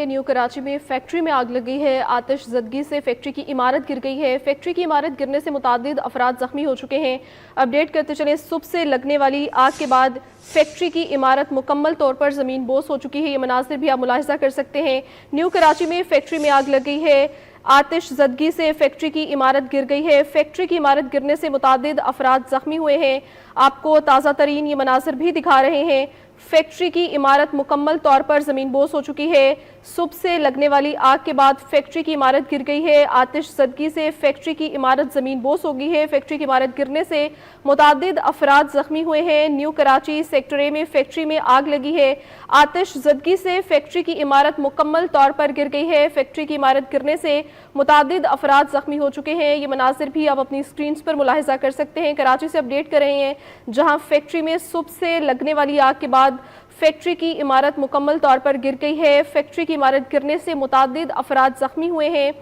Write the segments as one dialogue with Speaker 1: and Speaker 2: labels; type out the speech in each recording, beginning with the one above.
Speaker 1: New Karachi में factory में आग लगी है। आतिशज़दगी से फैक्ट्री की इमारत गिर गई है। फैक्ट्री की इमारत गिरने से मुतादिद अफराद जख्मी हो चुके हैं। अपडेट करते चले, सुबह से लगने वाली आग के बाद फैक्ट्री की इमारत मुकम्मल तौर पर ज़मीन बोस हो चुकी है। ये मनाज़िर भी आप मुलाहिज़ा कर सकते हैं। न्यू कराची में फैक्ट्री में आग लग गई है। आतिशज़दगी से फैक्ट्री की इमारत गिर गई है। फैक्ट्री की इमारत गिरने से मुतादिद अफराद जख्मी हुए हैं। आपको ताज़ा तरीन ये मनाज़िर भी दिखा रहे हैं। फैक्ट्री की इमारत मुकम्मल तौर पर ज़मीन बोस हो चुकी है। सुबह से लगने वाली आग के बाद फैक्ट्री की इमारत गिर गई है। आतिशज़दगी से फैक्ट्री की इमारत ज़मीन बोस हो गई है। फैक्ट्री की इमारत गिरने से मुतादिद अफराद ज़ख्मी हुए हैं। न्यू कराची सेक्टर ए में फैक्ट्री में आग लगी है। आतिशज़दगी से फैक्ट्री की इमारत मुकम्मल तौर पर गिर गई है। फैक्ट्री की इमारत गिरने से मुतादिद अफराद ज़ख्मी हो चुके हैं। ये मनाज़िर भी आप अपनी स्क्रीन पर मुलाहिज़ा कर सकते हैं। कराची से अपडेट कर रहे हैं, जहाँ फैक्ट्री में सुबह से लगने वाली आग के बाद फैक्ट्री की इमारत मुकम्मल तौर पर गिर गई है। फैक्ट्री की इमारत गिरने से मुतादिद अफराद जख्मी हुए हैं।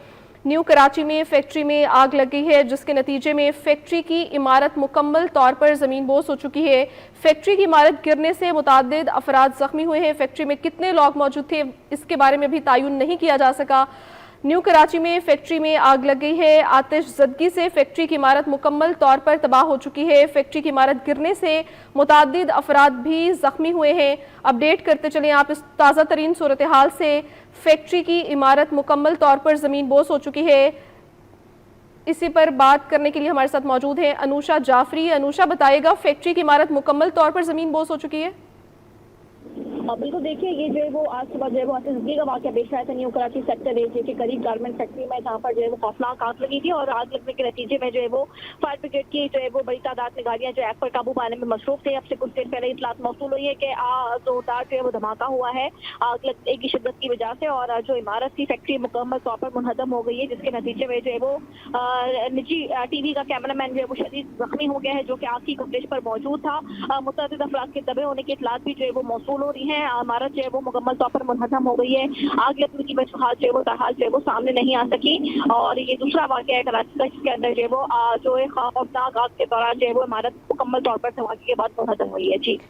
Speaker 1: न्यू कराची में फैक्ट्री में आग लग गई है, जिसके नतीजे में फैक्ट्री की इमारत मुकम्मल तौर पर ज़मीन बोस हो चुकी है। फैक्ट्री की इमारत गिरने से मुतादिद अफराद जख्मी हुए हैं। फैक्ट्री में कितने लोग मौजूद थे, इसके बारे में भी तायुन नहीं किया जा सका। न्यू कराची में फैक्ट्री में आग लग गई है। आतिशज़दगी से फैक्ट्री की इमारत मुकम्मल तौर पर तबाह हो चुकी है। फैक्ट्री की इमारत गिरने से मुतादिद अफराद भी ज़ख्मी हुए हैं। अपडेट करते चलें आप इस ताज़ा तरीन सूरत हाल से। फैक्ट्री की इमारत मुकम्मल तौर पर ज़मीन बोस हो चुकी है। इसी पर बात करने के लिए हमारे साथ मौजूद है अनुषा जाफरी। अनुषा, बताइएगा, फैक्ट्री की इमारत मुकम्मल तौर पर ज़मीन बोस हो चुकी है?
Speaker 2: बिल्कुल, देखिए, ये जो है वो आज सुबह जो है वो आतिशज़दगी का वाक़या पेश आया था न्यू कराची सेक्टर ए के करीब गारमेंट फैक्ट्री में, जहाँ पर जो है वो खौफनाक आग लगी थी। और आग लगने के नतीजे में जो है वो फायर ब्रिगेड की जो है वो बड़ी तादाद में गाड़ियां जो आग पर काबू पाने में मसरूफ थे। अब से कुछ देर पहले इतलात मौसूल हुई है कि जोरदार जो है वो धमाका हुआ है आग लगने की शिद्दत की वजह से, और जो इमारत थी फैक्ट्री मुकम्मल तौर पर मुनहदम हो गई है, जिसके नतीजे में जो है वो निजी टीवी का कैमरामैन जो है वो शदीद जख्मी हो गया है, जो कि आग की कवरेज पर मौजूद था। मुतअद्दिद अफराद के दबे होने की इतलात भी जो है वो मौसूल हो रही है। इमारत जो है वो मुकम्मल तौर पर मुनहदम हो गई है। आग लगने की वजह जो है वो ताहाल जो है वो सामने नहीं आ सकी। और ये दूसरा वाक़या है कराची का, जिसके अंदर जो है वो जो है खौफनाक आग के दौरान जो है वो इमारत मुकम्मल तौर पर धमाके के बाद मुनहदम हुई है। जी।